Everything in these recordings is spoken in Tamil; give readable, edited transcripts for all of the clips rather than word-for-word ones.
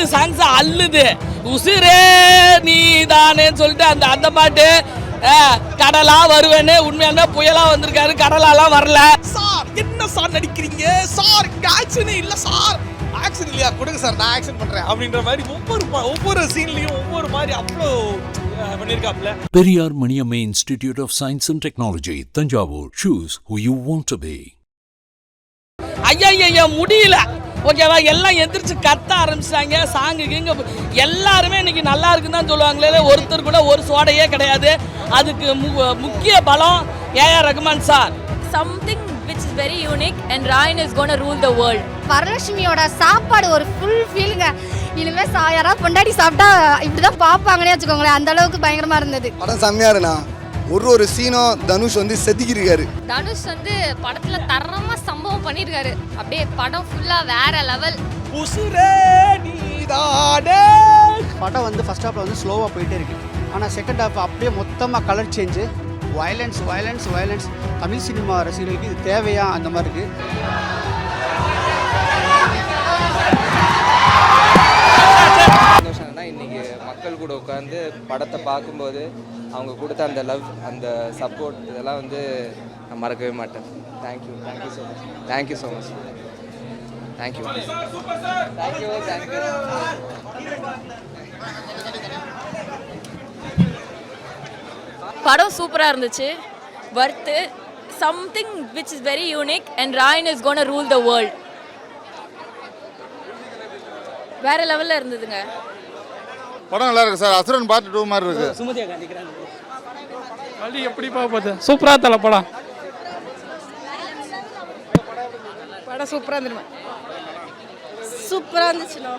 2 சாங்ஸ் அள்ளுது. உசுரே நீ தானேன்னு சொல்லிட்டு அந்த அந்த பாட்டு கடலா வருவேன்னு உண்மையான புயலா வந்திருக்காரு. கடலாலாம் வரல. சார் என்ன சார் நடிக்கிறீங்க சார், ஆக்ஷனே இல்ல சார், ஆக்ஷன் இல்லையா கொடுங்க சார் நான் ஆக்ஷன் பண்றேன் அப்படின்ற மாதிரி ஒவ்வொரு சீன்லயும் ஒவ்வொரு மாதிரி அவ்வளோ பண்ணியிருக்காப்ல. Periyar Maniammai institute of science and technology, Thanjavur. Choose who you want to be. ஐயா முடியல. ஓகேவா, எல்லாம் எந்திரிச்சு கத்த ஆரம்பிச்சிட்டாங்க. சாங்குக்கு எல்லாருமே இன்னைக்கு நல்லா இருக்குன்னு தான் சொல்லுவாங்களே, ஒருத்தர் கூட ஒரு சோடையே கிடையாது. அதுக்கு முக்கிய பலம் A R Rahman sir. Something which is very unique and Ryan is going to rule the world. வரலட்சுமியோட சாப்பாடு ஒரு ஃபுல் ஃபீலுங்க. இனிமே யாராவது பொண்டாடி சாப்பிட்டா இப்படிதான் பார்ப்பாங்கன்னே வச்சுக்கோங்களேன், அந்த அளவுக்கு பயங்கரமா இருந்தது. படம் செம்மையா இருந்தா ஒரு சீனும் தனுஷ் வந்து செதுக்கிருக்காரு. தனுஷ் வந்து படத்துல தரமா சம்பவம் பண்ணிருக்காரு. அப்படியே படம் ஃபுல்லா வேற லெவல். உசுரே நீதானே. படம் வந்து ஃபர்ஸ்ட் ஹாஃப்ல வந்து ஸ்லோவா போயிட்டே இருக்கு. ஆனா செகண்ட் ஹாஃப் அப்படியே மொத்தமா colour change, violence violence violence. Tamil cinema ரசிகர்களுக்கு இது தேவையா அந்த மாதிரி இருக்கு. இன்னைக்கு மக்கள் கூட உட்காந்து படத்தை பார்க்கும்போது அவங்க கொடுத்த அந்த லவ், அந்த சப்போர்ட், இதெல்லாம் வந்து நான் மறக்கவே மாட்டேன். Thank you so much. Thank you so much. Thank you. படம் சூப்பரா இருந்துச்சு. Worth. Something which is very unique and Ryan is going to rule the world. வேற லெவல்ல இருந்ததுங்க. படம் நல்லா இருக்கு சார். அசுரன் பார்ட் 2 மாதிரி இருக்கு. சுமதியா காந்திக்கிறாங்க. வலி எப்படி பாப்பது? சூப்பரா தல படம். படம் சூப்பரா இருந்துச்சு. சூப்பரா இருந்துச்சுனோ.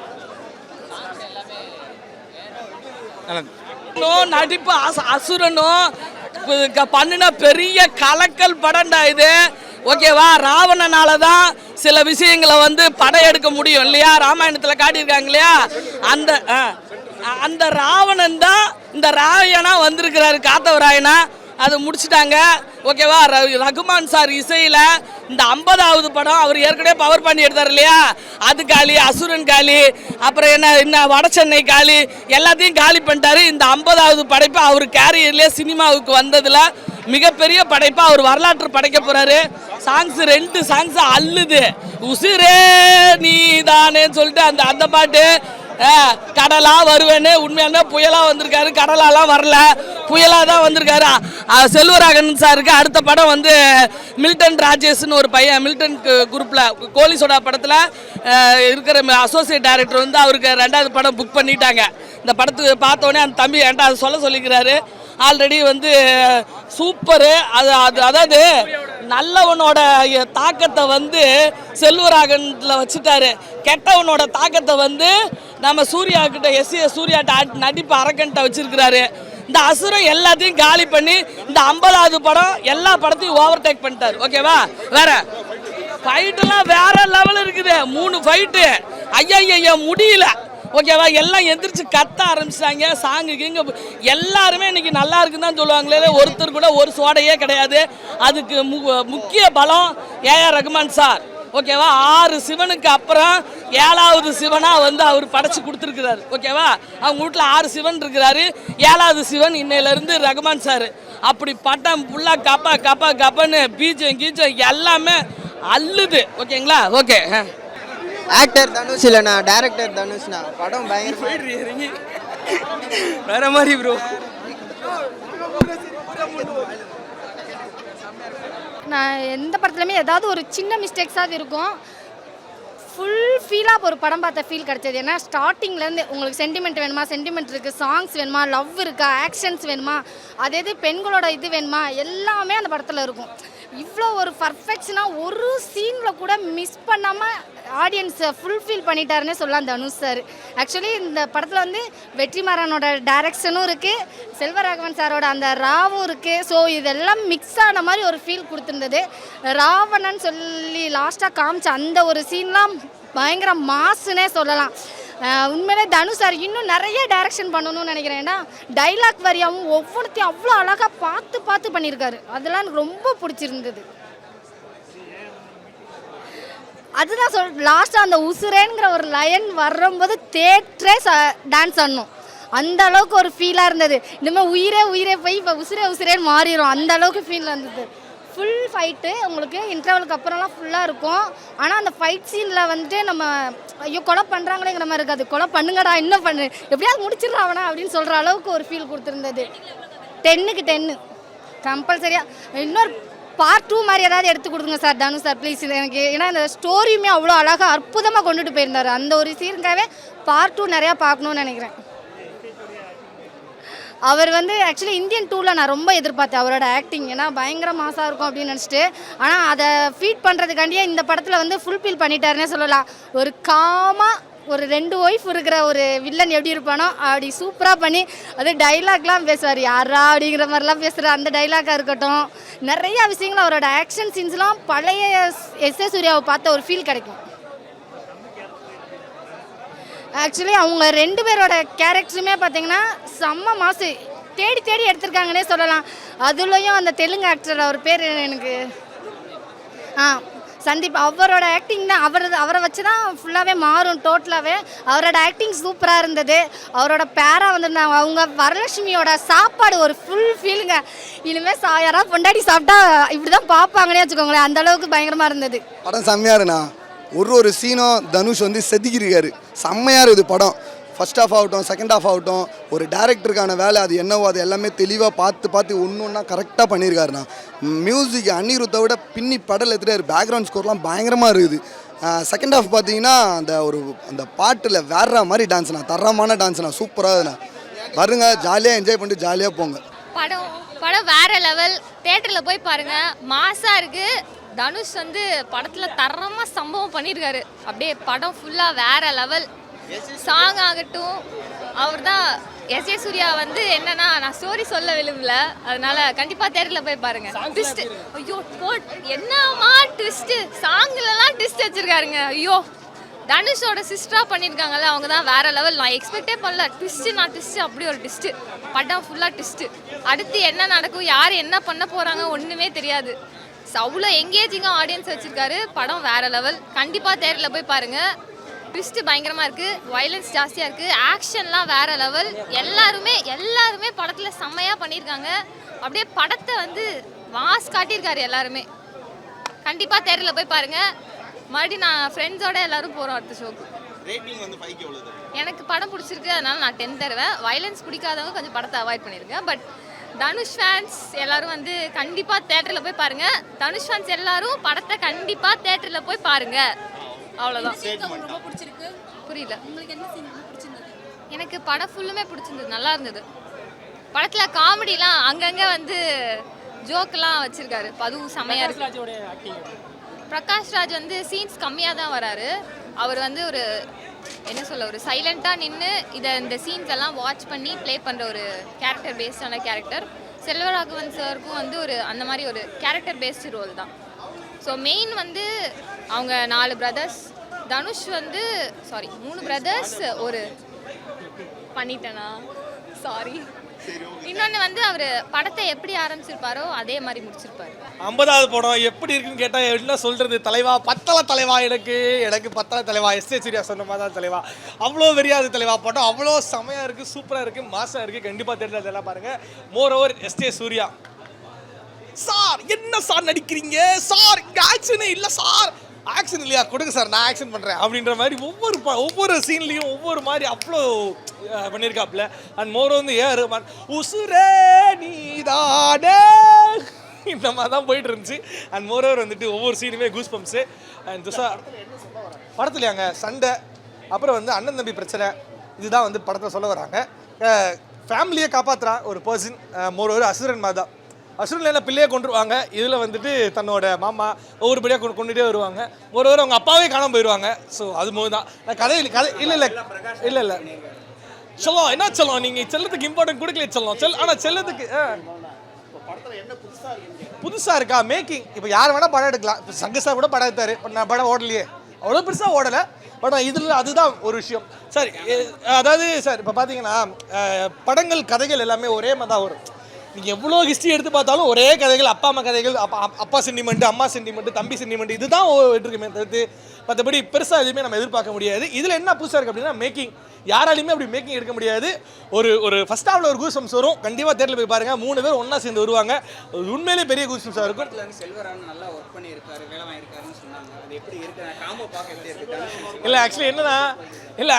நடிப்பு அசுரனும் பண்ணின பெரிய கலக்கல் படம்டா இது. ஓகேவா, ராவணனால தான் சில விஷயங்களை வந்து படம் எடுக்க முடியும் இல்லையா, ராமாயணத்தில் காட்டியிருக்காங்க இல்லையா. அந்த ராவணன் தான் இந்த ராயனா வந்திருக்கிறாரு, காத்தவராயனா. அது முடிச்சுட்டாங்க. ஓகேவா, ரகுமான் சார் இசையில் இந்த 50வது படம் அவர் ஏற்கனவே பவர் பண்ணி எடுத்தார் இல்லையா, அது காலி, அசுரன் காலி, அப்புறம் என்ன வட சென்னை காலி, எல்லாத்தையும் காலி பண்ணிட்டாரு. இந்த 50வது படைப்பு அவர் கேரியர்லேயே சினிமாவுக்கு வந்ததில் மிகப்பெரிய படைப்பாக அவர் வரலாற்று படைக்க போகிறாரு. சாங்ஸ் 2 சாங்ஸ் அள்ளுது. உசுரே நீ தானேன்னு சொல்லிட்டு அந்த அந்த பாட்டு கடலா வருவேன்னு உண்மையான புயலா வந்திருக்காரு. கடலாலாம் வரல, புயலா தான் வந்திருக்காரு. செல்வராகன் சாருக்கு அடுத்த படம் வந்து மில்டன் ராஜேஷ்னு ஒரு பையன், மில்டன் குரூப்ல கோலி சோடா படத்துல இருக்கிற அசோசியேட் டைரக்டர் வந்து அவருக்கு 2வது படம் புக் பண்ணிட்டாங்க. இந்த படத்துக்கு பார்த்தோன்னே அந்த தம்பி என்கிட்ட அதை சொல்லிக்கிறாரு. ஆல்ரெடி வந்து சூப்பரு. அதாவது நல்லவனோட தாக்கத்தை வந்து செல்வராகன்ல வச்சுட்டாரு, கெட்டவனோட தாக்கத்தை வந்து நம்ம சூர்யா கிட்ட சூர்யாட்ட நடிப்பு அரக்கன்ட்ட வச்சிருக்கிறாரு. இந்த அசுரம் எல்லாத்தையும் காலி பண்ணி இந்த 50வது படம் எல்லா படத்தையும் ஓவர்டேக் பண்ணிட்டாரு. ஓகேவா, வேற ஃபைட்டெல்லாம் வேற லெவல் இருக்குது. 3 ஃபைட்டு ஐயா முடியல. ஓகேவா, எல்லாம் எந்திரிச்சு கத்த ஆரம்பிச்சிட்டாங்க. சாங்குக்கு எல்லாருமே இன்னைக்கு நல்லா இருக்குன்னு தான் சொல்லுவாங்களே, ஒருத்தர் கூட ஒரு சோடையே கிடையாது. அதுக்கு முக்கிய பலம் ஏஆர் ரகுமான் சார். ஓகேவா, 6 சிவனுக்கு அப்புறம் 7வது சிவனாக வந்து அவர் படைச்சு கொடுத்துருக்கிறாரு. ஓகேவா, அவங்க வீட்டில் 6 சிவன் இருக்கிறாரு. 7வது சிவன் இன்னையிலேருந்து ரகுமான் சார். அப்படி பட்டம் ஃபுல்லாக கப்பன்னு கீச்சம் எல்லாமே அள்ளுது. ஓகேங்களா, ஓகே. ஆக்டர் தனுஷ் இல்லைண்ணா, டைரக்டர் தனுஷ்ண்ணா. படம் பயங்கர வேற மாதிரி ப்ரோ. நான் எந்த படத்துலையுமே ஏதாவது ஒரு சின்ன மிஸ்டேக்ஸாவது இருக்கும். ஃபுல் ஃபீலாக ஒரு படம் பார்த்த ஃபீல் கிடச்சது. ஏன்னா ஸ்டார்டிங்லேருந்து உங்களுக்கு சென்டிமெண்ட் வேணுமா, சென்டிமெண்ட் இருக்குது, சாங்ஸ் வேணுமா, லவ் இருக்கா, ஆக்ஷன்ஸ் வேணுமா, அதே பெண்களோட இது வேணுமா, எல்லாமே அந்த படத்தில் இருக்கும். இவ்வளோ ஒரு பர்ஃபெக்ஷனாக ஒரு சீனில் கூட மிஸ் பண்ணாமல் ஆடியன்ஸை ஃபுல்ஃபில் பண்ணிட்டாருன்னே சொல்லலாம் தனுஷ் சார். ஆக்சுவலி இந்த படத்தில் வந்து வெற்றிமாறனோட டைரக்ஷனும் இருக்குது, செல்வராகவன் சாரோட அந்த ராவும் இருக்குது. ஸோ இதெல்லாம் மிக்ஸ் ஆன மாதிரி ஒரு ஃபீல் கொடுத்துருந்தது. ராவணன் சொல்லி லாஸ்ட்டாக காமிச்ச அந்த ஒரு சீன்லாம் பயங்கர மாசுன்னே சொல்லலாம். உண்மையிலே தனுஷ் சார் இன்னும் நிறைய டைரக்ஷன் பண்ணணும்னு நினைக்கிறேன். ஏன்னா டைலாக் வரியாகவும் ஒவ்வொருத்தையும் அவ்வளோ அழகாக பார்த்து பண்ணியிருக்காரு. அதெல்லாம் எனக்கு ரொம்ப பிடிச்சிருந்தது. அதுதான் லாஸ்ட்டாக அந்த உசுரேங்கிற ஒரு லைன் வரும்போது தேட்டரே டான்ஸ் ஆடணும். அந்த அளவுக்கு ஒரு ஃபீலாக இருந்தது. இனிமேல் உயிரே போய் இப்போ உசுரேன்னு மாறிடும், அந்த அளவுக்கு ஃபீல் இருந்தது. ஃபுல் ஃபைட்டு உங்களுக்கு இன்டர்வலுக்கு அப்புறம்லாம் ஃபுல்லாக இருக்கும். ஆனால் அந்த ஃபைட் சீனில் வந்துட்டு நம்ம ஐயோ கொலை பண்ணுறாங்களேங்கிற மாதிரி இருக்காது. கொலை பண்ணுங்கடா, இன்னும் பண்ணு, எப்படியாவது முடிச்சிடுறா அவனா அப்படின்னு சொல்கிற அளவுக்கு ஒரு ஃபீல் கொடுத்துருந்தது. 10க்கு 10 கம்பல்சரியாக. இன்னொரு பார்ட் 2 மாதிரி ஏதாவது எடுத்து கொடுங்க சார், தனுஷ் சார் ப்ளீஸ். எனக்கு ஏன்னா இந்த ஸ்டோரியுமே அவ்வளோ அழகாக அற்புதமாக கொண்டுட்டு போயிருந்தார். அந்த ஒரு சீனுக்காகவே பார்ட் 2 நிறையா பார்க்கணுன்னு நினைக்கிறேன். அவர் வந்து ஆக்சுவலி இந்தியன் 2ல் நான் ரொம்ப எதிர்பார்த்தேன் அவரோட ஆக்டிங், ஏன்னா பயங்கர மாசாக இருக்கும் அப்படின்னு நினச்சிட்டு. ஆனால் அதை ஃபீட் பண்ணுறதுக்காண்டியே இந்த படத்தில் வந்து ஃபுல்ஃபில் பண்ணிட்டாருன்னே சொல்லலாம். ஒரு காமாக ஒரு 2 ஒய்ஃப் இருக்கிற ஒரு வில்லன் எப்படி இருப்பானோ அப்படி சூப்பராக பண்ணி, அது டைலாக்லாம் பேசுவார், யாரா அப்படிங்கிற மாதிரிலாம் பேசுகிற அந்த டைலாக்காக இருக்கட்டும், நிறையா விஷயங்கள் அவரோட ஆக்ஷன் சீன்ஸ்லாம் பழைய எஸ்.ஏ. சூர்யாவை பார்த்த ஒரு ஃபீல் கிடைக்கும். ஆக்சுவலி அவங்க 2 பேரோட கேரக்டருமே பார்த்தீங்கன்னா செம்ம மாசு, தேடி எடுத்திருக்காங்கன்னே சொல்லலாம். அதுலேயும் அந்த தெலுங்கு ஆக்டர், அவர் பேர் எனக்கு சந்தீப், அவரோட ஆக்டிங் தான் அவரை வச்சு தான் ஃபுல்லாகவே மாறும். டோட்டலாகவே அவரோட ஆக்டிங் சூப்பராக இருந்தது. அவரோட பேரா வந்திருந்தாங்க, அவங்க வரலட்சுமியோட சாப்பாடு ஒரு ஃபுல் ஃபீலுங்க. இனிமேல் யாராவது பொண்டாடி சாப்பிட்டா இப்படி தான் பார்ப்பாங்கன்னே வச்சுக்கோங்களேன், அந்தளவுக்கு பயங்கரமாக இருந்தது. படம் செம்மையாக இருக்குண்ணா. ஒரு சீனும் தனுஷ் வந்து செதுக்கியிருக்காரு. செம்மையாக இருக்குது படம். ஃபர்ஸ்ட் ஹாஃப் ஆகட்டும், செகண்ட் ஹாஃப் ஆகட்டும், ஒரு டேரக்டருக்கான வேலை அது என்னவோ அது எல்லாமே தெளிவாக பார்த்து ஒன்று ஒன்றா கரெக்டாக பண்ணியிருக்காருண்ணா. மியூசிக் அனிருத்தை விட பின்னி படல் எடுத்துகிட்டு பேக்ரவுண்ட் ஸ்கோர்லாம் பயங்கரமாக இருக்குது. செகண்ட் ஹாஃப் பார்த்தீங்கன்னா அந்த பாட்டில் வேற மாதிரி டான்ஸ்ண்ணா, தரமான டான்ஸ்ண்ணா, சூப்பராக இருக்குண்ணா. வருங்க, ஜாலியாக என்ஜாய் பண்ணிட்டு ஜாலியாக போங்க. படம் வேற லெவல். தேட்டரில் போய் பாருங்க, மாசா இருக்கு. தனுஷ் வந்து படத்தில் தரமாக சம்பவம் பண்ணியிருக்காரு. அப்படியே படம் ஃபுல்லாக வேற லெவல். சாங் ஆகட்டும், அவர் தான் எஸ்.ஏ. சூர்யா வந்து என்னன்னா, நான் ஸ்டோரி சொல்ல விரும்பல, அதனால கண்டிப்பாக தேட்டரில் போய் பாருங்க. ட்விஸ்ட், ஐயோ என்னமா ட்விஸ்ட்டு, சாங்லலாம் ட்விஸ்ட் வச்சிருக்காருங்க. ஐயோ தனுஷோட சிஸ்டராக பண்ணியிருக்காங்கல்ல, அவங்க தான் வேற லெவல். நான் எக்ஸ்பெக்டே பண்ணல, ட்விஸ்ட்டு அப்படி ஒரு ட்விஸ்ட்டு. படம் ஃபுல்லாக ட்விஸ்ட்டு. அடுத்து என்ன நடக்கும், யார் என்ன பண்ண போகிறாங்க ஒன்றுமே தெரியாது. அவ்வளோ எங்கேஜிங்காக ஆடியன்ஸ் வச்சுருக்காரு. படம் வேறு லெவல். கண்டிப்பாக தேட்டரில் போய் பாருங்கள். ட்விஸ்ட்டு பயங்கரமாக இருக்குது, வயலன்ஸ் ஜாஸ்தியாக இருக்குது, ஆக்ஷன்லாம் வேறு லெவல். எல்லாருமே படத்தில் செம்மையாக பண்ணியிருக்காங்க. அப்படியே படத்தை வந்து மாஸ் காட்டியிருக்காரு எல்லாருமே. கண்டிப்பாக தேட்டரில் போய் பாருங்கள். மறுபடியும் நான் ஃப்ரெண்ட்ஸோட எல்லோரும் போகிறோம் அடுத்த ஷோக்கு. எனக்கு படம் பிடிச்சிருக்கு, அதனால் நான் 10 தருவேன். வயலன்ஸ் பிடிக்காதவங்க கொஞ்சம் படத்தை அவாய்ட் பண்ணிடுங்க. பட் தனுஷ் ஃபேன்ஸ் எல்லாரும் வந்து கண்டிப்பாக தேட்டரில் போய் பாருங்கள். தனுஷ் ஃபேன்ஸ் எல்லாரும் படத்தை கண்டிப்பாக தேட்டரில் போய் பாருங்கள். அவ்வளோதான். புரியல. எனக்கு படம் ஃபுல்லுமே பிடிச்சிருந்தது, நல்லா இருந்தது. படத்தில் காமெடிலாம் அங்கங்கே வந்து ஜோக்கெலாம் வச்சுருக்காரு, அதுவும் செம்மையாக இருக்கு. பிரகாஷ் ராஜ் வந்து சீன்ஸ் கம்மியாக தான் வராரு. அவர் வந்து ஒரு என்ன சொல்ல, ஒரு சைலண்ட்டாக நின்று இந்த சீன்ஸ் எல்லாம் வாட்ச் பண்ணி ப்ளே பண்ணுற ஒரு கேரக்டர் பேஸ்டான கேரக்டர். செல்வராகவன் சாருக்கும் வந்து ஒரு அந்த மாதிரி ஒரு கேரக்டர் பேஸ்டு ரோல் தான். ஸோ மெயின் வந்து அவங்க 4 பிரதர்ஸ், தனுஷ் வந்து 3 பிரதர்ஸ், ஒரு பண்ணிட்டேனா சாரி. இன்னொன்று வந்து அவர் படத்தை எப்படி ஆரம்பிச்சிருப்பாரோ அதே மாதிரி முடிச்சிருப்பாரு. 50வது படம் எப்படி இருக்குன்னு கேட்டால் என்ன சொல்கிறது, தலைவா பத்தலை தலைவா, எனக்கு பத்தலை தலைவா, எஸ்.ஏ. சூர்யா சொன்ன மாதிரி தான் தலைவா. அவ்வளோ வெறியாது தலைவா. படம் அவ்வளோ செமையாக இருக்குது, சூப்பராக இருக்குது, மாசாக இருக்குது. கண்டிப்பாக தெரியல, அதெல்லாம் பாருங்கள். More over S A. Surya sir, என்ன சார் நடிக்கிறீங்க சார், இங்கே ஆக்ஷனே இல்லை சார், ஆக்ஷன் இல்லையா, கொடுங்க சார் நான் ஆக்ஷன் பண்ணுறேன் அப்படின்ற மாதிரி ஒவ்வொரு சீன்லேயும் ஒவ்வொரு மாதிரி அவ்வளோ பண்ணியிருக்காப்புல. அண்ட் மோர் வந்து ரஹ்மான் உசுரே நீதானே இந்த மாதிரி தான் போயிட்டு இருந்துச்சு. அண்ட் மோரோவர் வந்துட்டு ஒவ்வொரு சீனுமே கூஸ் பம்ப்ஸு. அண்ட் துஷா படத்துலையாங்க சண்டை, அப்புறம் வந்து அண்ணன் தம்பி பிரச்சனை, இதுதான் வந்து படத்தில் சொல்ல வராங்க. ஃபேமிலியை காப்பாற்றுறான் ஒரு பர்சன். மோரோவர் அசுரன் மாதிரி தான். அசுரன் என்ன பிள்ளையை கொண்டுருவாங்க, இதில் வந்துட்டு தன்னோட மாமா ஒவ்வொருபடியாக கொண்டுகிட்டே வருவாங்க. மோரோவர் அவங்க அப்பாவே காணாமல் போயிடுவாங்க. ஸோ அது போது தான் கதை இல்லை சொல்லும். என்ன சொல்லும், நீங்கள் செல்லத்துக்கு இம்பார்ட்டன்ட் கொடுக்கல சொல்லும். ஆனால் செல்லத்துக்கு புதுசாக இருக்கா மேக்கிங். இப்போ யார் வேணால் படம் எடுக்கலாம். இப்போ சங்கர் சார் கூட படம் எடுத்தார், நான் படம் ஓடலையே, அவ்வளோ பெருசாக ஓடலை. பட் இதில் அதுதான் ஒரு விஷயம் சார். அதாவது சார் இப்போ பார்த்தீங்கன்னா படங்கள் கதைகள் எல்லாமே ஒரே மாதிரி தான் வரும். நீங்கள் எவ்வளோ ஹிஸ்ட்ரி எடுத்து பார்த்தாலும் ஒரே கதைகள், அப்பா அம்மா கதைகள், அப்பா சென்டிமெண்ட்டு, அம்மா சென்டிமெண்ட்டு, தம்பி சென்டிமெண்ட்டு, இதுதான் இருக்குமே தவிர்த்து மற்றபடி பெருசாக எதுவுமே நம்ம எதிர்பார்க்க முடியாது. இதில் என்ன புதுசாக இருக்குது அப்படின்னா மேக்கிங். யாராலையுமே அப்படி மேக்கிங் எடுக்க முடியாது. ஒரு ஃபர்ஸ்ட் ஹாஃபில் ஒரு கூஸ்பம்ஸ் வரும். கண்டிப்பாக தேட்டரில் போய் பாருங்கள். 3 பேர் ஒன்றா சேர்ந்து வருவாங்க. உண்மையிலே பெரிய கூஸ்பம்ஸாக இருக்கும். செல்வரான் நல்லா ஒர்க் பண்ணியிருக்காரு, வேலை வாங்கியிருக்காருன்னு சொன்னாங்க. அது எப்படி இருக்கு? காம்போ பார்க்க எப்படி இருக்கு? இல்லை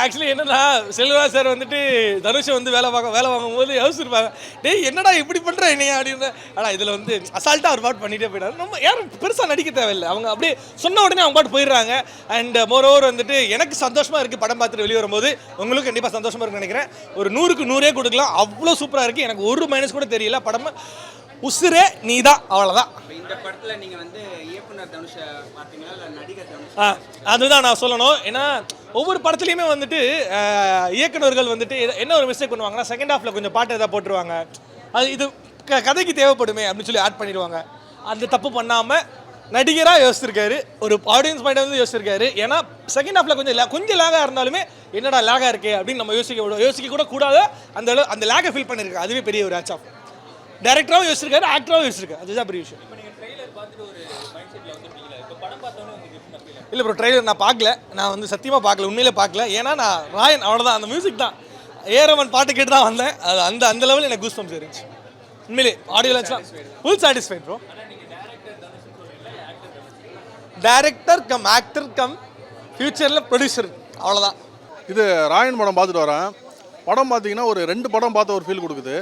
ஆக்சுவலி என்னன்னா செல்வராஜ் சார் வந்துட்டு தனுஷை வந்து வேலை வாங்கும்போது யோசிச்சிருப்பாங்க, டேய் என்னடா இப்படி பண்ணுற என்னையா அப்படின்னு. ஆனால் இதில் வந்து அசால்ட்டாக ஒரு பாட்டு பண்ணிகிட்டே போயிட்டாரு. நம்ம யாரும் பெருசாக நடிக்க தேவையில்லை. அவங்க அப்படியே சொன்ன உடனே அவங்க பாட்டு போயிடுறாங்க. அண்ட் மோரோவர் வந்துட்டு எனக்கு சந்தோஷமாக இருக்குது படம் பார்த்துட்டு வெளியே வரும்போது. உங்களுக்கு கண்டிப்பாக சந்தோஷமாக இருக்குன்னு நினைக்கிறேன். ஒரு 100க்கு 100 கொடுக்கலாம். அவ்வளோ சூப்பராக இருக்குது. எனக்கு ஒரு மைனஸ் கூட தெரியல. படம் உசுரே நீ தான், அவ்வளோதான். இந்த படத்தில் நீங்கள் வந்து இயக்குனர் தனுஷை பார்த்தீங்களா இல்லை நடிகர் தனுஷ்? அதுதான் நான் சொல்லணும். ஏன்னா ஒவ்வொரு படத்துலையுமே வந்துட்டு இயக்குனர்கள் வந்துட்டு என்ன ஒரு மிஸ்டேக் பண்ணுவாங்கன்னா செகண்ட் ஹாஃபில் கொஞ்சம் பாட்டு எதாவது போட்டுருவாங்க. அது இது கதைக்கு தேவைப்படுமே அப்படின்னு சொல்லி ஆட் பண்ணிடுவாங்க. அந்த தப்பு பண்ணாமல் நடிகராக யோசிச்சிருக்காரு. ஒரு ஆடியன்ஸ் பாயிண்ட் வந்து யோசிச்சிருக்காரு. ஏன்னா செகண்ட் ஹாஃபில் கொஞ்சம் லேகாக இருந்தாலுமே என்னடா லேகாக இருக்கே அப்படின்னு நம்ம யோசிக்க கூட கூடாது. அந்த லேகை ஃபீல் பண்ணியிருக்காரு. அதுவே பெரிய ஒரு ஆச் ஆஃப். டைரக்டராகவும் யோசிச்சிருக்காரு, ஆக்டராகவும் யோசிச்சிருக்காரு. அதுதான் பெரிய விஷயம். இல்லை ப்ரோ, ட்ரெய்லர் நான் பார்க்கல. நான் வந்து சத்தியமாக பார்க்கல, உண்மையிலே பார்க்கல. ஏன்னா நான் ராயன் அவ்வளோதான், அந்த மியூசிக் தான், ஏரமன் பாட்டு கேட்டு தான் வந்தேன். அது அந்த லெவலில் எனக்கு கூஸ் பம்ப்ஸ் இருந்துச்சு. உண்மையிலே ஆடியோ லான்ச்லாம் full satisfied bro. Director cum actor cum ஃபியூச்சரில் ப்ரொடியூசர், அவ்வளோதான். இது ராயன் படம் பார்த்துட்டு வரேன். படம் பார்த்தீங்கன்னா ஒரு 2 படம் பார்த்த ஒரு ஃபீல் கொடுக்குது.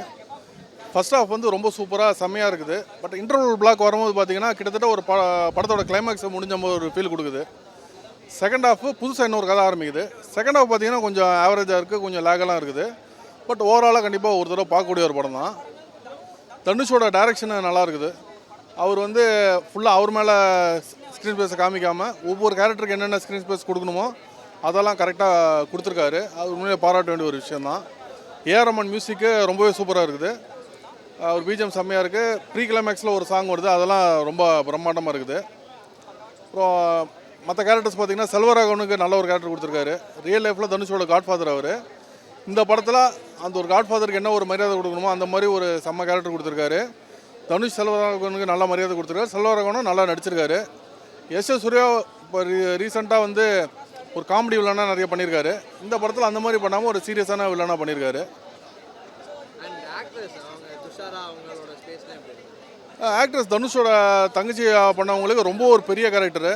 ஃபர்ஸ்ட் ஹாஃப் வந்து ரொம்ப சூப்பராக செம்மையாக இருக்குது. பட் இன்டர்வல் பிளாக் வரும்போது பார்த்தீங்கன்னா கிட்டத்தட்ட ஒரு படத்தோட கிளைமேக்ஸை முடிஞ்ச போது ஒரு ஃபீல் கொடுக்குது. செகண்ட் ஹாஃப் புதுசாக இன்னொரு கதை ஆரம்பிக்குது. செகண்ட் ஹாஃப் பார்த்தீங்கன்னா கொஞ்சம் ஆவரேஜாக இருக்குது, கொஞ்சம் லேகெல்லாம் இருக்குது. பட் ஓவராலாக கண்டிப்பாக ஒரு தடவை பார்க்கக்கூடிய ஒரு படம் தான். தனுஷோட டைரக்ஷன் நல்லா இருக்குது. அவர் வந்து ஃபுல்லாக அவர் மேலே ஸ்க்ரீன் ஸ்பேஸை காமிக்காமல் ஒவ்வொரு கேரக்டருக்கு என்னென்ன ஸ்க்ரீன் ஸ்பேஸ் கொடுக்கணுமோ அதெல்லாம் கரெக்டாக கொடுத்துருக்காரு. அது உண்மையிலே பாராட்ட வேண்டிய ஒரு விஷயந்தான். ஏஆர்ரஹ்மான் மியூசிக்கு ரொம்பவே சூப்பராக இருக்குது. ஒரு பிஜிஎம் செம்மையாக இருக்குது. ப்ரீ கிளைமேக்ஸில் ஒரு சாங் வருது, அதெல்லாம் ரொம்ப பிரம்மாண்டமாக இருக்குது. அப்புறம் மற்ற கேரக்டர்ஸ் பார்த்திங்கன்னா செல்வராகவனுக்கு நல்ல ஒரு கேரக்டர் கொடுத்துருக்காரு. ரியல் லைஃப்பில் தனுஷோட காட்ஃபாதர் அவர். இந்த படத்தில் அந்த ஒரு காட்ஃபாதருக்கு என்ன ஒரு மரியாதை கொடுக்கணுமோ அந்த மாதிரி ஒரு செம்ம கேரக்டர் கொடுத்துருக்காரு. தனுஷ் செல்வராகவனுக்கு நல்ல மரியாதை கொடுத்துருக்காரு. செல்வராகவனும் நல்லா நடிச்சிருக்காரு. எஸ் சூர்யா இப்போ ரீசெண்டாக வந்து ஒரு காமெடி வில்லனாக நிறைய பண்ணியிருக்காரு. இந்த படத்தில் அந்த மாதிரி பண்ணாமல் ஒரு சீரியஸான வில்லனாக பண்ணியிருக்காரு. ஆக்ட்ரஸ் தனுஷோட தங்கச்சி பண்ணவங்களுக்கு ரொம்ப ஒரு பெரிய கேரக்டரு,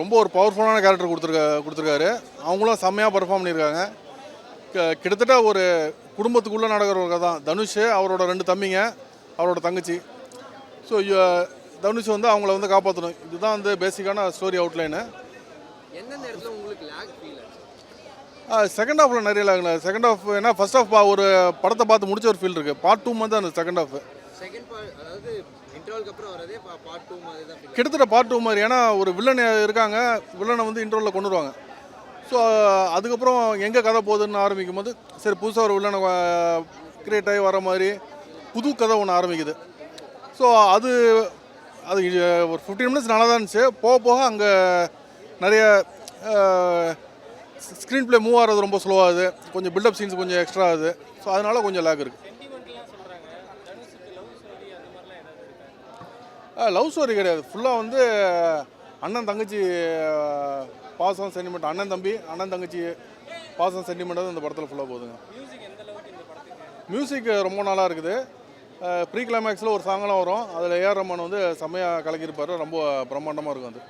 ரொம்ப ஒரு பவர்ஃபுல்லான கேரக்டர் கொடுத்துருக்காரு. அவங்களும் செம்மையாக பர்ஃபார்ம் பண்ணியிருக்காங்க. கிட்டத்தட்ட ஒரு குடும்பத்துக்குள்ளே நடக்கிற ஒரு கதை தான். தனுஷ், அவரோட 2 தம்பிங்க, அவரோட தங்கச்சி. ஸோ தனுஷ் வந்து அவங்கள வந்து காப்பாற்றணும். இதுதான் வந்து பேசிக்கான ஸ்டோரி அவுட்லைனு. செகண்ட் ஹாஃபில் நிறைய லாகல. செகண்ட் ஹாஃப் ஏன்னா ஃபர்ஸ்ட் ஹாஃப் ஒரு படத்தை பார்த்து முடிச்ச ஒரு ஃபீல் இருக்குது. பார்ட் 2 மாதிரி தான் அந்த செகண்ட் ஹாஃப். கிட்டத்தட்ட பார்ட் 2 மாதிரி. ஏன்னா ஒரு வில்லன் இருக்காங்க, வில்லனை வந்து இன்ட்ரோவில் கொண்டு வருவாங்க. ஸோ அதுக்கப்புறம் எங்கே கதை போகுதுன்னு ஆரம்பிக்கும் போது சரி புதுசாக ஒரு வில்லனை கிரியேட் ஆகி வர மாதிரி புது கதை ஒன்று ஆரம்பிக்குது. ஸோ அது ஒரு 15 மினிட்ஸ் நல்லா தான் இருந்துச்சு. போக போக அங்கே நிறைய ஸ்க்ரீன் ப்ளே மூவ் ஆகிறது ரொம்ப ஸ்லோவாகுது. கொஞ்சம் பில்டப் சீன்ஸ் கொஞ்சம் எக்ஸ்ட்ரா ஆகுது. ஸோ அதனால் கொஞ்சம் லேக் இருக்குது. லவ் ஸ்டோரி கிடையாது. ஃபுல்லாக வந்து அண்ணன் தங்கச்சி பாசம் சென்டிமெண்ட், அண்ணன் தம்பி அண்ணன் தங்கச்சி பாசம் சென்டிமெண்ட் தான் இந்த படத்தில் ஃபுல்லாக போகுதுங்க. மியூசிக் ரொம்ப நல்லா இருக்குது. ப்ரீ கிளைமேக்ஸில் ஒரு சாங்கெல்லாம் வரும். அதில் ஏஆர் ரஹ்மான் வந்து செம்மையாக கலக்கியிருப்பார். ரொம்ப பிரம்மாண்டமாக இருக்கும் அது.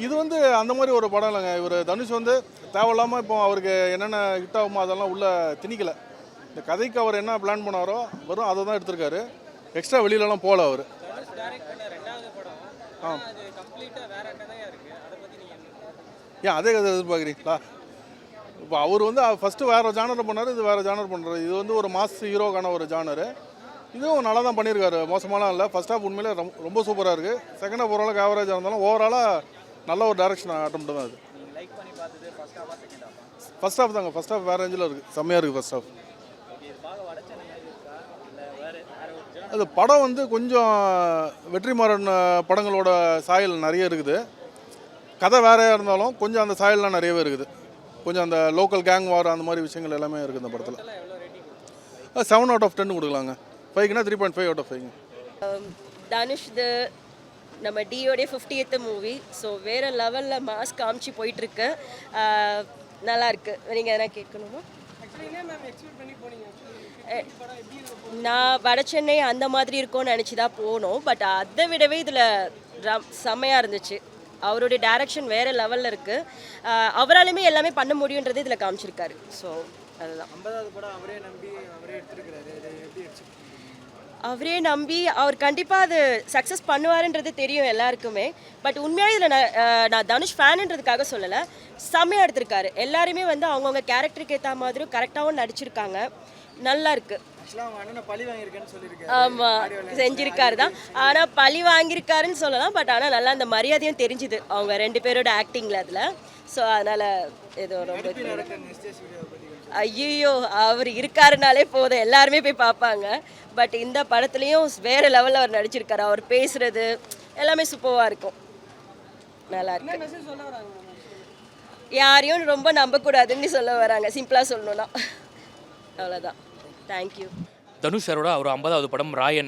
இது வந்து அந்த மாதிரி ஒரு படம் இல்லைங்க. இவர் தனுஷ் வந்து தேவையில்லாமல் இப்போ அவருக்கு என்னென்ன ஹிட் ஆகுமோ அதெல்லாம் உள்ளே திணிக்கலை. இந்த கதைக்கு அவர் என்ன பிளான் பண்ணாரோ வரும் அதை தான் எடுத்திருக்காரு. எக்ஸ்ட்ரா வெளியிலலாம் போகல அவர். ஏன் அதே கதை எதிர்பார்க்குறீங்களா? இப்போ அவர் வந்து ஃபஸ்ட்டு வேறு ஜானரில் பண்ணார், இது வேறு ஜானர் பண்ணுறாரு. இது வந்து ஒரு மாஸ் ஹீரோக்கான ஒரு ஜானரு. இதுவும் நல்லா தான் பண்ணியிருக்காரு, மோசமாலாம் இல்லை. ஃபஸ்ட் ஹாஃப் உண்மையிலே ரொம்ப சூப்பராக இருக்குது. செகண்ட் ஹாஃப் ஓரளவுக்கு ஆவரேஜாக இருந்தாலும் ஓவராலாக நல்ல ஒரு டைரக்ஷன் அட்டம் தான் அது. ஃபஸ்ட் ஹாஃப் தாங்க. ஃபஸ்ட் ஹாஃப் வேறு ரேஞ்சில் இருக்குது, செம்மையாக இருக்குது ஃபஸ்ட் ஹாஃப். அது படம் வந்து கொஞ்சம் வெற்றிமாறன் படங்களோட சாயல் நிறைய இருக்குது. கதை வேறையாக இருந்தாலும் கொஞ்சம் அந்த சாயல்லாம் நிறையவே இருக்குது. கொஞ்சம் அந்த லோக்கல் கேங் வார் அந்த மாதிரி விஷயங்கள் எல்லாமே இருக்குது இந்த படத்தில். 7 out of 10 கொடுக்கலாங்க. 5க்குனா 3.5 out of 5. தனுஷ்து நம்ம டியோடைய 50th மூவி. ஸோ வேறு லெவலில் மாஸ் காமிச்சு போயிட்டுருக்கு. நல்லா இருக்கு. நீங்கள் எதனா கேட்கணுமா? நான் வட சென்னை அந்த மாதிரி இருக்கும்னு நினச்சி தான் போனோம். பட் அதை விடவே இதில் செம்மையாக இருந்துச்சு. அவருடைய டைரக்ஷன் வேறு லெவலில் இருக்குது. அவராலுமே எல்லாமே பண்ண முடியுன்றது இதில் காமிச்சிருக்காரு. ஸோ அதுதான். அவரே நம்பி அவர் கண்டிப்பாக அது சக்ஸஸ் பண்ணுவாருன்றது தெரியும் எல்லாருக்குமே. பட் உண்மையாக இதில் நான் தனுஷ் ஃபேனுன்றதுக்காக சொல்லலை, செம்மையாக எடுத்திருக்காரு. எல்லாருமே வந்து அவங்கவுங்க கேரக்டருக்கு ஏற்ற மாதிரியும் கரெக்டாகவும் நடிச்சிருக்காங்க. நல்லா இருக்கு. ஆமாம், செஞ்சிருக்காரு தான். ஆனால் பழி வாங்கியிருக்காருன்னு சொல்லலாம். பட் ஆனால் நல்லா அந்த மரியாதையும் தெரிஞ்சுது அவங்க 2 பேரோட ஆக்டிங்கில் அதில். ஸோ அதனால் ஏதோ ரொம்ப ஐயோ அவர் இருக்காருனாலே போதும், எல்லாருமே போய் பார்ப்பாங்க. பட் இந்த படத்துலேயும் வேறு லெவலில் அவர் நடிச்சிருக்காரு. அவர் பேசுகிறது எல்லாமே சூப்பராக இருக்கும். நல்லா இருக்கு. யாரையும் ரொம்ப நம்பக்கூடாதுன்னு சொல்ல வராங்க, சிம்பிளாக சொல்லணும்னா. அவ்வளோதான். தேங்க்யூ. தனுஷ் சாரோட ஒரு 50வது படம் ராயன்.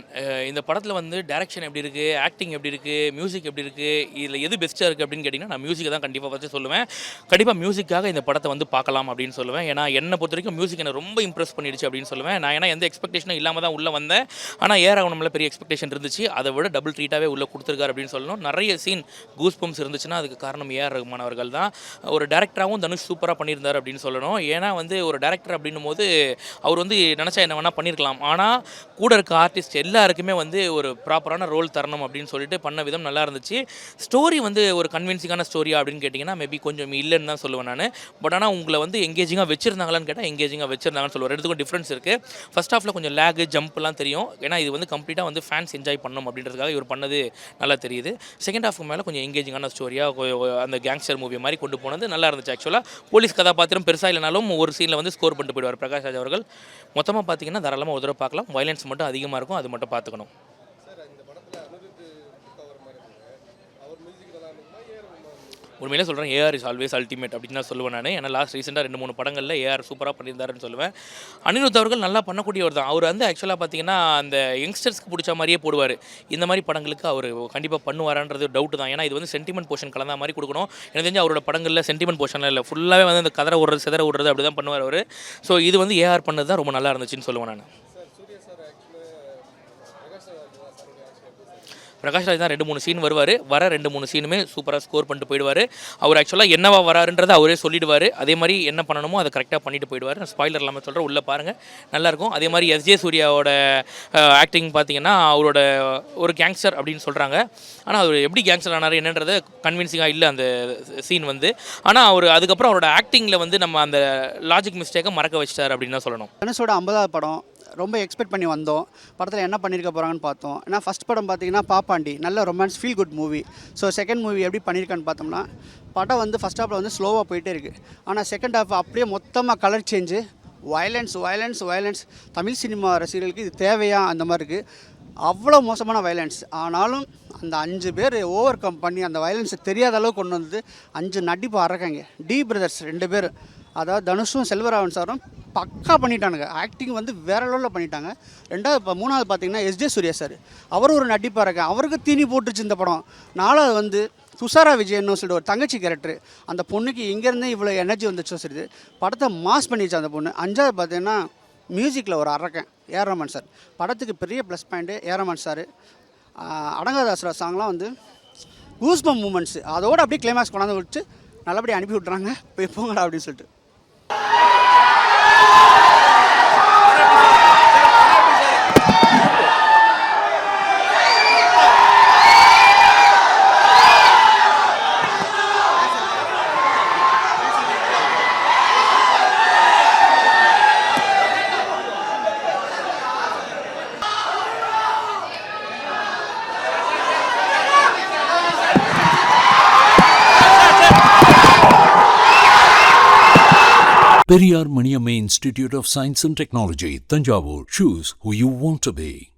இந்த படத்தில் வந்து டைரக்ஷன் எப்படி இருக்குது, ஆக்டிங் எப்படி இருக்குது, மியூசிக் எப்படி இருக்குது, இதில் எது பெஸ்ட்டாக இருக்குது அப்படின்னு கேட்டிங்கன்னா நான் மியூசிக்கை தான் கண்டிப்பாக ஃபஸ்ட்டு சொல்லுவேன். கண்டிப்பாக மியூசிக்காக இந்த படத்தை வந்து பார்க்கலாம் அப்படின்னு சொல்லுவேன். ஏன்னா என்னை பொறுத்த வரைக்கும் மியூசிக் எனக்கு ரொம்ப இம்ப்ரெஸ் பண்ணிடுச்சு அப்படின்னு சொல்லுவேன். நான் ஏன்னா எந்த எக்ஸ்பெக்டேஷனும் இல்லாமல் தான் உள்ளே வந்தேன். ஆனால் நம்மள பெரிய எக்ஸ்பெக்டேஷன் இருந்துச்சு. அதை விட டபுள் ட்ரீட்டாகவே உள்ளே கொடுத்துருக்காரு அப்படின்னு சொல்லணும். நிறைய சீன் கூஸ் பம்ப்ஸ் இருந்துச்சுன்னா அதுக்கு காரணம் ஏஆர் ரஹ்மான் அவர்கள் தான். ஒரு டேரக்டராகவும் தனுஷ் சூப்பராக பண்ணியிருந்தார் அப்படின்னு சொல்லணும். ஏன்னா வந்து ஒரு டேரக்டர் அப்படின்னும் போது அவர் வந்து நினச்சா என்ன வேணால் பண்ணியிருக்கலாம். ஆனால் கூட இருக்க ஆர்டிஸ்ட் எல்லாருக்குமே வந்து ஒரு ப்ராப்பரான ரோல் தரணும் அப்படின்னு சொல்லிட்டு பண்ண விதம் நல்லா இருந்துச்சு. ஸ்டோரி வந்து ஒரு கன்வின்சிங்கான ஸ்டோரியா அப்படின்னு கேட்டிங்கன்னா மேபி கொஞ்சம் இல்லைன்னு தான் சொல்லுவேன் நான். பட் ஆனால் உங்களை வந்து எங்கேஜிங்காக வச்சிருந்தாங்களான்னு கேட்டால் எங்கேஜிங்காக வச்சிருந்தாங்கன்னு சொல்லுவேன். ரெண்டுக்கும் டிஃப்ரென்ஸ் இருக்குது. ஃபர்ஸ்ட் ஹாஃபில் கொஞ்சம் லேகு ஜம்ப்லாம் தெரியும். ஏன்னா இது வந்து கம்ப்ளீட்டாக வந்து ஃபேன்ஸ் என்ஜாய் பண்ணணும் அப்படின்றதுக்காக இவர் பண்ணது நல்லா தெரியுது. செகண்ட் ஹாஃப்க்கு மேலே கொஞ்சம் எங்கேஜிங்கான ஸ்டோரியாக அந்த கேங்ஸ்டர் மூவி மாதிரி கொண்டு போனது நல்லா இருந்துச்சு. ஆக்சுவலாக போலீஸ் கதாபாத்திரம் பெருசாக இல்லைனாலும் ஒரு சீனில் வந்து ஸ்கோர் பண்ணிட்டு போயிடுவார் பிரகாஷ் ராஜ் அவர்கள். மொத்தமாக பார்த்தீங்கன்னா தாராளமாக ஒரு தடவை பார்க்கலாம். வயலன்ஸ் மட்டும் அதிகமாக இருக்கும், அது மட்டும் பார்த்துக்கணும். உண்மையிலே சொல்கிறேன், ஏஆர் இஸ் ஆல்வேஸ் அல்டிமேட் அப்படின்னு தான் சொல்லுவேன் நான். ஏன்னா லாஸ்ட் ரீசெண்டாக 2-3 படங்களில் ஏஆர் சூப்பராக பண்ணியிருந்தாருன்னு சொல்லுவேன். அனிருத் அவர்கள் நல்லா பண்ணக்கூடியவர் தான். அவர் வந்து ஆக்சுவலாக பார்த்தீங்கன்னா அந்த யங்ஸ்டர்ஸ்க்கு பிடிச்ச மாதிரியே போடுவார். இந்த மாதிரி படங்களுக்கு அவர் கண்டிப்பாக பண்ணுவாரான்றது டவுட் தான். ஏன்னா இது வந்து சென்டிமெண்ட் போர்ஷன் கலந்த மாதிரி கொடுக்கணும். எனக்கு தெரிஞ்சு அவரோட படங்களில் சென்டிமெண்ட் போர்ஷனில் இல்லை, ஃபுல்லாகவே வந்து அந்த கதற விடுறது சிதற விடுறது அப்படி தான் பண்ணுவார் அவர். ஸோ இது வந்து ஏஆர் பண்ணது தான் ரொம்ப நல்லா இருந்துச்சுன்னு சொல்லுவேன் நான். பிரகாஷ் ராஜ் தான் 2-3 சீன் வருவார். வர 2-3 சீனுமே சூப்பராக ஸ்கோர் பண்ணிட்டு போயிடுவார். அவர் ஆக்சுவலாக என்னவா வராருன்றதை அவரே சொல்லிடுவார். அதே மாதிரி என்ன பண்ணணுமோ அதை கரெக்டாக பண்ணிட்டு போயிடுவார். நான் ஸ்பாய்லர் இல்லாமல் சொல்கிறேன், உள்ளே பாருங்கள், நல்லாயிருக்கும். அதே மாதிரி எஸ்ஜே சூர்யாவோட ஆக்டிங் பார்த்தீங்கன்னா அவரோட ஒரு கேங்ஸ்டர் அப்படின்னு சொல்கிறாங்க. ஆனால் அவர் எப்படி கேங்ஸ்டர் ஆனார் என்னன்றது கன்வின்சிங்காக இல்லை அந்த சீன் வந்து. ஆனால் அவர் அதுக்கப்புறம் அவரோட ஆக்டிங்கில் வந்து நம்ம அந்த லாஜிக் மிஸ்டேக்கை மறக்க வச்சிட்டார் அப்படின்னு தான் சொல்லணும். தனுஷோட 50வது படம் ரொம்ப எக்ஸ்பெக்ட் பண்ணி வந்தோம். படத்தில் என்ன பண்ணியிருக்க போகிறாங்கன்னு பார்த்தோம். ஏன்னா ஃபஸ்ட் படம் பார்த்தீங்கன்னா பாப்பாண்டி நல்ல romance feel good movie. So second movie எப்படி பண்ணியிருக்கான்னு பார்த்தோம்னா படம் வந்து ஃபஸ்ட் ஹாஃபில் வந்து ஸ்லோவாக போயிட்டே இருக்குது. ஆனால் செகண்ட் ஹாஃப் அப்படியே மொத்தமாக colour change, violence violence violence. Tamil cinema ரசிகர்களுக்கு இது தேவையா அந்த மாதிரி இருக்குது. அவ்வளோ மோசமான வயலன்ஸ். ஆனாலும் அந்த 5 பேர் ஓவர் கம் பண்ணி அந்த வயலன்ஸை தெரியாத அளவுக்கு கொண்டு வந்து 5 நடிப்பு அறக்காங்க. டி பிரதர்ஸ் 2 பேர், அதாவது தனுஷும் செல்வராகவன் சாரும் பக்கா பண்ணிட்டானுங்க. ஆக்டிங் வந்து வேறு லெவலில் பண்ணிட்டாங்க. ரெண்டாவது 3வது பார்த்தீங்கன்னா எஸ்ஜே சூர்யா சார், அவர் ஒரு நடிப்பாக இருக்க, அவருக்கு தீனி போட்டுருச்சு இந்த படம். 4வது வந்து துஷாரா விஜயன்னு சொல்லிட்டு ஒரு தங்கச்சி கேரக்டர், அந்த பொண்ணுக்கு இங்கேருந்து இவ்வளோ எனர்ஜி வந்துச்சோ சரி, படத்தை மாஸ் பண்ணிச்சு அந்த பொண்ணு. 5வது பார்த்தீங்கன்னா மியூசிக்கில் ஒரு அரக்கன் ஏஆர் ரஹ்மான் சார். படத்துக்கு பெரிய plus point AR Rahman sir. அடங்காதாசரா சாங்லாம் வந்து கூஸ்பம் மூமெண்ட்ஸு, அதோடு அப்படியே கிளைமேக்ஸ் கொண்டாந்து வச்சு நல்லபடியாக அனுப்பி விட்றாங்க. போய் போங்கடா அப்படின்னு சொல்லிட்டு. Periyar Maniamma Institute of Science and Technology, Tanjavur. Choose who you want to be.